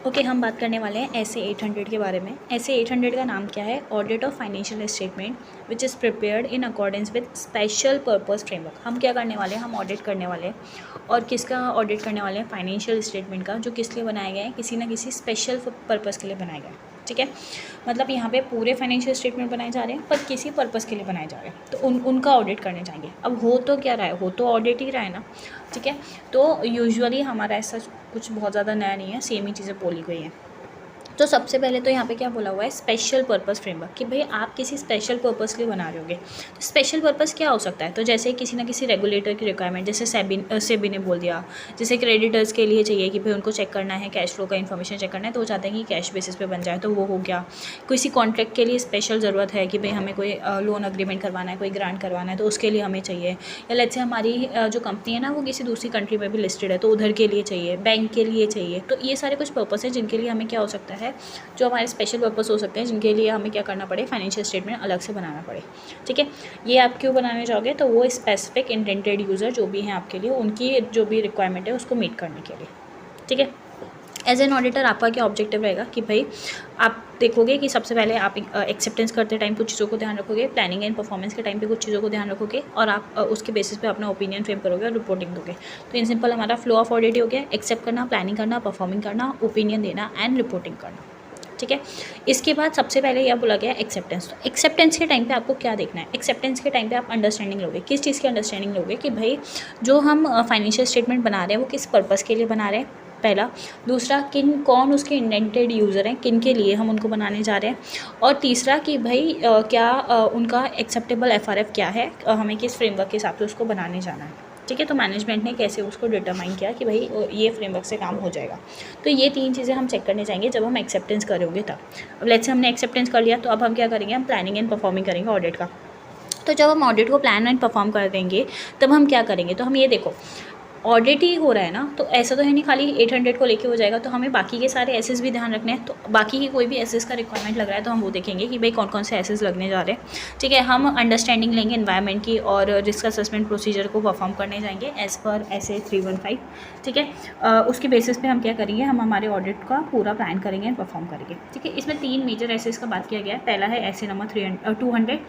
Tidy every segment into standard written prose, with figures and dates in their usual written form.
Okay हम बात करने वाले हैं ऐसे 800 के बारे में। ऐसे 800 का नाम क्या है? Audit of financial statement which is prepared in accordance with special purpose framework. हम क्या करने वाले हैं? हम ऑडिट करने वाले हैं। और किसका ऑडिट करने वाले हैं? फाइनेंशियल स्टेटमेंट का, जो किस लिए बनाया गया है? किसी ना किसी स्पेशल पर्पज़ के लिए बनाया गया है। ठीक है, मतलब यहाँ पे पूरे फाइनेंशियल स्टेटमेंट बनाए जा रहे हैं पर किसी पर्पज़ के लिए बनाए जा रहे हैं, तो उनका ऑडिट करने जाएंगे। अब हो तो क्या रहा है? हो तो ऑडिट ही रहा है ना। ठीक है, तो यूजुअली हमारा ऐसा कुछ बहुत ज़्यादा नया नहीं है, सेम ही चीज़ें बोली गई हैं। तो सबसे पहले तो यहाँ पे क्या बोला हुआ है? स्पेशल पर्पस फ्रेमवर्क, कि भाई आप किसी स्पेशल पर्पस के लिए बना रहे होगे। तो स्पेशल पर्पस क्या हो सकता है? तो जैसे किसी ना किसी रेगुलेटर की रिक्वायरमेंट, जैसे सेबी ने बोल दिया, जैसे क्रेडिटर्स के लिए चाहिए कि भाई उनको चेक करना है, कैश फ्लो का इन्फॉर्मेशन चेक करना है, तो वो चाहते हैं कि कैश बेसिस पे बन जाए, तो वो हो गया। किसी कॉन्ट्रैक्ट के लिए स्पेशल ज़रूरत है कि भाई हमें कोई लोन अग्रीमेंट करवाना है, कोई ग्रांट करवाना है, तो उसके लिए हमें चाहिए। या लेट्स से हमारी जो कंपनी है ना वो किसी दूसरी कंट्री में भी लिस्टेड है, तो उधर के लिए चाहिए, बैंक के लिए चाहिए। तो ये सारे कुछ पर्पस है जिनके लिए हमें क्या हो सकता है, जो हमारे स्पेशल पर्पस हो सकते हैं, जिनके लिए हमें क्या करना पड़े? फाइनेंशियल स्टेटमेंट अलग से बनाना पड़े। ठीक है, ये आप क्यों बनाने जाओगे? तो वो स्पेसिफिक इंटेंटेड यूज़र जो भी हैं आपके लिए, उनकी जो भी रिक्वायरमेंट है उसको मीट करने के लिए। ठीक है, एज एन ऑडिटर आपका क्या ऑब्जेक्टिव रहेगा कि भाई आप देखोगे कि सबसे पहले आप एक्सेप्टेंस करते टाइम कुछ चीज़ों को ध्यान रखोगे, प्लानिंग एंड परफॉर्मेंस के टाइम पे कुछ चीज़ों को ध्यान रखोगे, और आप उसके बेसिस पे अपना ओपिनियन फ्रेम करोगे और रिपोर्टिंग दोगे। तो इन सिंपल हमारा फ्लो ऑफ ऑडिट हो गया: एक्सेप्ट करना, प्लानिंग करना, परफॉर्मिंग करना, ओपिनियन देना एंड रिपोर्टिंग करना। ठीक है, इसके बाद सबसे पहले यह बोला गया एक्सेप्टेंस। तो एक्सेप्टेंस के टाइम पे आपको क्या देखना है? एक्सेप्टेंस के टाइम पे आप अंडरस्टैंडिंग लोगे। किस चीज़ की अंडरस्टैंडिंग लोगे? कि भाई जो हम फाइनेंशियल स्टेटमेंट बना रहे हैं वो किस पर्पज़ के लिए बना रहे हैं, पहला। दूसरा, कौन उसके इंटेंटेड यूज़र हैं, किन के लिए हम उनको बनाने जा रहे हैं। और तीसरा कि भाई क्या उनका एक्सेप्टेबल एफआरएफ क्या है, हमें किस फ्रेमवर्क के हिसाब से उसको बनाने जाना है। ठीक है, तो मैनेजमेंट ने कैसे उसको डिटरमाइन किया कि भाई ये फ्रेमवर्क से काम हो जाएगा। तो ये तीन चीज़ें हम चेक करने जाएंगे जब हम एक्सेप्टेंस करेंगे तब। अब लेट्स से हमने एक्सेप्टेंस कर लिया, तो अब हम क्या करेंगे? हम प्लानिंग एंड परफॉर्मिंग करेंगे ऑडिट का। तो जब हम ऑडिट को प्लान एंड परफॉर्म कर देंगे तब हम क्या करेंगे? तो हम ये देखो, ऑडिट ही हो रहा है ना, तो ऐसा तो है नहीं खाली 800 को लेके हो जाएगा, तो हमें बाकी के सारे एसेस भी ध्यान रखने हैं। तो बाकी की कोई भी एसेस का रिक्वायरमेंट लग रहा है तो हम वो देखेंगे कि भाई कौन कौन से एसेस लगने जा रहे हैं। ठीक है, हम अंडरस्टैंडिंग लेंगे एनवायरनमेंट की और रिस्क असेसमेंट प्रोसीजर को परफॉर्म करने जाएंगे एज़ पर SA 315। ठीक है, उसके बेसिस पे हम क्या करेंगे? हम हमारे ऑडिट का पूरा प्लान करेंगे एंड परफॉर्म करेंगे। ठीक है, इसमें 3 मेजर एसेस का बात किया गया है। पहला है SA नंबर 200।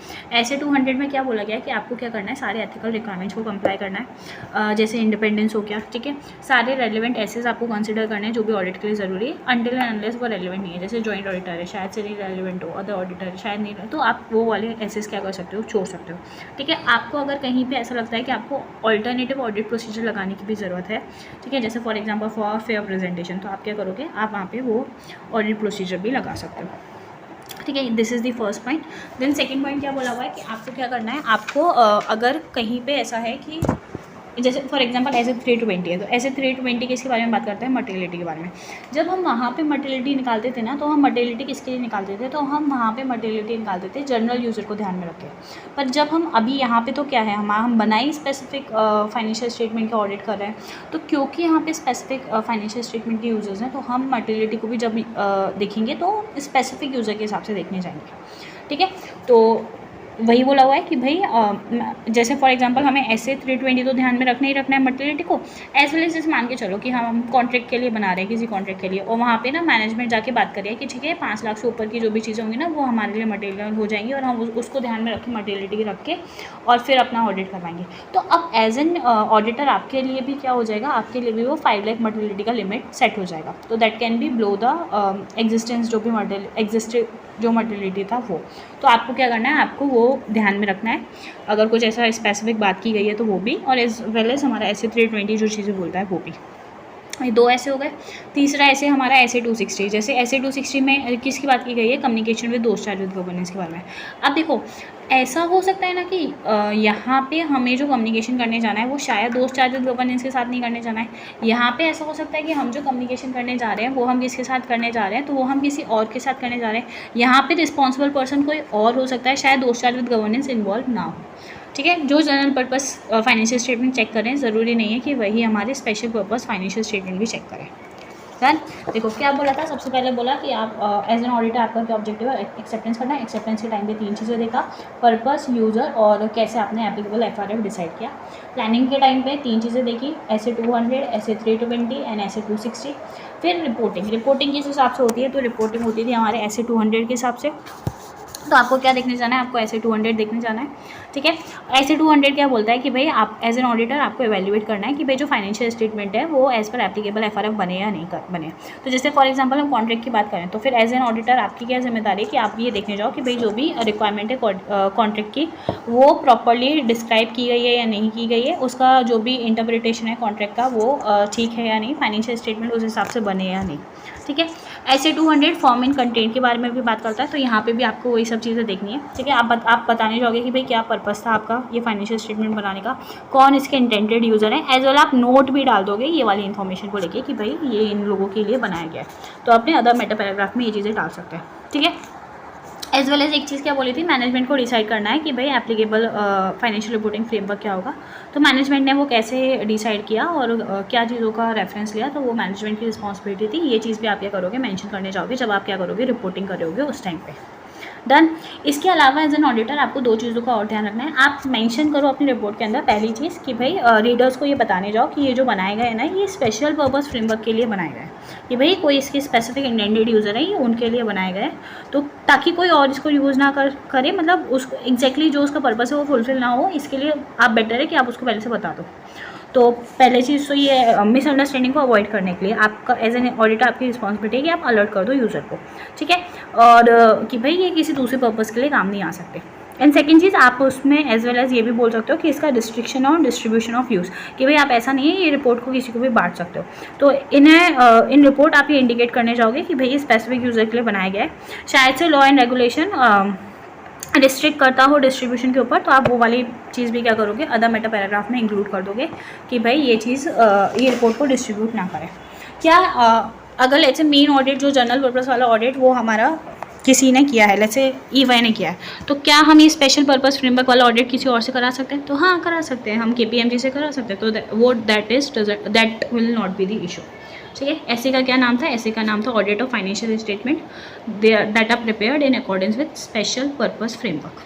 SA 200 में क्या बोला गया है कि आपको क्या करना है? सारे एथिकल रिक्वायरमेंट्स को कंप्लाई करना है, जैसे इंडिपेंडेंस हो गया। ठीक है, सारे रेलिवेंट एसेस आपको कंसिडर करने हैं जो भी ऑडिट के लिए ज़रूरी है, अनटिल एंड अनलेस वो रेलिवेंट नहीं है। जैसे जॉइंट ऑडिटर है, शायद से नहीं रेलिवेंट हो, अदर ऑडिटर है, शायद नहीं, तो आप वो वाले एसेस क्या कर सकते हो? छोड़ सकते हो। ठीक है, आपको अगर कहीं पे ऐसा लगता है कि आपको ऑल्टरनेटिव ऑडिट प्रोसीजर लगाने की भी ज़रूरत है, ठीक है, जैसे for example for fair presentation, तो आप क्या करोगे? आप वहाँ पे वो ऑडिट प्रोसीजर भी लगा सकते हो। ठीक है, this is the first point. Then second point क्या बोला हुआ है कि आपको क्या करना है? आपको अगर कहीं पे ऐसा है कि जैसे फॉर एग्जांपल SA 320 है, तो SA 320 किसके बारे में बात करते हैं? मर्टिलिटी के बारे में। जब हम वहाँ पे मर्टिलिटी निकालते थे ना, तो हम मर्टिलिटी किसके लिए निकालते थे? तो हम वहाँ पे मर्टिलिटी निकालते थे जनरल यूज़र को ध्यान में रख के। पर जब हम अभी यहाँ पे तो क्या है, हम बनाई स्पेसिफिक फाइनेंशियल स्टेटमेंट का ऑडिट कर रहे हैं, तो क्योंकि यहाँ पे स्पेसिफिक फाइनेंशियल स्टेटमेंट के यूज़र्स हैं, तो हम मर्टिलिटी को भी जब देखेंगे तो स्पेसिफिक यूज़र के हिसाब से देखने जाएंगे। ठीक है, तो वही बोला हुआ है कि भाई जैसे फॉर एग्जांपल हमें SA 320 तो ध्यान में रखना ही रखना है मर्टिलिटी को, एज वेल एज जैसे मान के चलो कि हम कॉन्ट्रैक्ट के लिए बना रहे हैं, किसी कॉन्ट्रैक्ट के लिए, और वहाँ पे ना मैनेजमेंट जाके बात कर रही है कि ठीक है 5 लाख से ऊपर की जो भी चीज़ें होंगी ना वो हमारे लिए मटेरियल हो जाएंगी, और हम उसको ध्यान में रखें, मटेरियलिटी रख के, और फिर अपना ऑडिट करवाएंगे। तो अब एज एन ऑडिटर आपके लिए भी क्या हो जाएगा? आपके लिए भी वो 5 लाख मटेरियलिटी का लिमिट सेट हो जाएगा। तो that can be below the existence जो मटेरियलिटी था वो। तो आपको क्या करना है? आपको वो ध्यान में रखना है, अगर कुछ ऐसा स्पेसिफिक बात की गई है तो वो भी, और एज वेल एज हमारा SA 320 जो चीज़ें बोलता है वो भी। ये 2 ऐसे हो गए। तीसरा ऐसे हमारा SA 260। जैसे SA 260 में किसकी बात की गई है? कम्युनिकेशन विद दोस्त चार्ज विद गवर्नेंस के बारे में। अब देखो, ऐसा हो सकता है ना कि यहाँ पे हमें जो कम्युनिकेशन करने जाना है वो शायद दोस्त चार्ज विद गवर्नेंस के साथ नहीं करने जाना है। यहाँ पे ऐसा हो सकता है कि हम जो कम्युनिकेशन करने जा रहे हैं वो हम किसके साथ करने जा रहे हैं? तो वो हम किसी और के साथ करने जा रहे हैं। यहाँ पे रिस्पॉन्सिबल पर्सन कोई और हो सकता है, शायद दोस्त चार्ज विद गवर्नेंस इन्वॉल्व ना हो। ठीक है, जो general purpose financial statement check करें, ज़रूरी नहीं है कि वही हमारे स्पेशल पर्पस फाइनेंशियल स्टेटमेंट भी चेक करें। डन। देखो क्या बोला था, सबसे पहले बोला कि आप एज एन ऑडिटर आपका क्या ऑब्जेक्टिव है, एक्सेप्टेंस करना है। एक्सेप्टेंस के टाइम पे 3 चीज़ें देखा, पर्पस, यूज़र और कैसे आपने एप्लीकेबल एफआरएफ डिसाइड किया। प्लानिंग के टाइम पे 3 चीज़ें देखी, ऐसे 200, ऐसे 320 एंड ऐसे 260। फिर रिपोर्टिंग किस हिसाब से होती है, तो रिपोर्टिंग होती थी हमारे ऐसे 200 के हिसाब से। तो आपको क्या देखने जाना है, आपको ऐसे 200 देखने जाना है, ठीक है। ऐसे 200 क्या बोलता है कि भाई आप एज एन ऑडिटर आपको एवेल्युएट करना है कि भाई जो फाइनेंशियल स्टेटमेंट है वो एज पर एप्लीकेबल एफआरएफ बने या नहीं बने। तो जैसे फॉर एग्जांपल हम कॉन्ट्रैक्ट की बात करें तो फिर एज एन ऑडिटर आपकी क्या जिम्मेदारी है कि आप ये देखने जाओ कि भाई जो भी रिक्वायरमेंट है कॉन्ट्रैक्ट की वो प्रॉपरली डिस्क्राइब की गई है या नहीं की गई है, उसका जो भी इंटरप्रिटेशन है कॉन्ट्रैक्ट का वो ठीक है या नहीं, फाइनेंशियल स्टेटमेंट उस हिसाब से बने या नहीं, ठीक है। ऐसे 200 फॉर्म एंड कंटेंट के बारे में भी बात करता है, तो यहाँ पे भी आपको वही सब चीज़ें देखनी है, ठीक है। आप बताने जाओगे कि भाई क्या पर्पस था आपका ये फाइनेंशियल स्टेटमेंट बनाने का, कौन इसके इंटेंडेड यूज़र है, एज वेल आप नोट भी डाल दोगे ये वाली इन्फॉर्मेशन को लेके कि भाई ये इन लोगों के लिए बनाया गया है। तो अपने अदर मेटा पैराग्राफ में ये चीज़ें डाल सकते हैं, ठीक है। एज वेल एज एक चीज़ क्या बोली थी, मैनेजमेंट को डिसाइड करना है कि भाई एप्लीकेबल फाइनेंशियल रिपोर्टिंग फ्रेमवर्क क्या होगा। तो मैनेजमेंट ने वो कैसे डिसाइड किया और क्या चीज़ों का रेफरेंस लिया, तो वो मैनेजमेंट की रिस्पॉन्सिबिलिटी थी। ये चीज़ भी आप क्या करोगे, मेंशन करने जाओगे जब आप क्या करोगे, रिपोर्टिंग करोगे उस टाइम पे। डन। इसके अलावा एज एन ऑडिटर आपको 2 चीज़ों का और ध्यान रखना है। आप मेंशन करो अपनी रिपोर्ट के अंदर पहली चीज़ कि भाई रीडर्स को ये बताने जाओ कि ये जो बनाए गए हैं ना ये स्पेशल पर्पस फ्रेमवर्क के लिए बनाए गए हैं, कि भाई कोई इसके स्पेसिफिक इंटेंडेड यूज़र है ये उनके लिए बनाए गए हैं, तो ताकि कोई और इसको यूज़ ना करे, मतलब उसको एग्जैक्टली जो उसका पर्पस है वो फुलफिल ना हो, इसके लिए आप बेटर है कि आप उसको पहले से बता दो। तो पहले चीज़ तो ये मिसअंडरस्टैंडिंग को अवॉइड करने के लिए आपका एज एन ऑडिटर आपकी रिस्पॉन्सिबिलिटी है कि आप अलर्ट कर दो यूज़र को, ठीक है, और कि भाई ये किसी दूसरे पर्पज़ के लिए काम नहीं आ सकते। एंड सेकंड चीज़ आप उसमें एज वेल एज ये भी बोल सकते हो कि इसका रिस्ट्रिक्शन और डिस्ट्रीब्यूशन ऑफ यूज़, कि भाई आप ऐसा नहीं है ये रिपोर्ट को किसी को भी बांट सकते हो। तो इन रिपोर्ट आप ये इंडिकेट करने जाओगे कि भाई ये स्पेसिफिक यूज़र के लिए बनाया गया है, शायद से लॉ एंड रेगुलेशन रिस्ट्रिक्ट करता हो डिस्ट्रीब्यूशन के ऊपर, तो आप वो वाली चीज़ भी क्या करोगे, अदर मेटा पैराग्राफ में इंक्लूड कर दोगे कि भाई ये चीज़ ये रिपोर्ट को डिस्ट्रीब्यूट ना करें। क्या अगर लेट्स से मेन ऑडिट जो जनरल पर्पस वाला ऑडिट वो हमारा किसी ने किया है, लेट्स से EY ने किया है, तो क्या हम ये स्पेशल पर्पस फ्रेमवर्क वाला ऑडिट किसी और से करा सकते हैं? तो हाँ करा सकते हैं, हम KPMG से करा सकते हैं, तो that will not be the issue, ठीक है। ऐसे का क्या नाम था, ऐसे का नाम था audit of financial statement that are prepared in accordance with special purpose framework.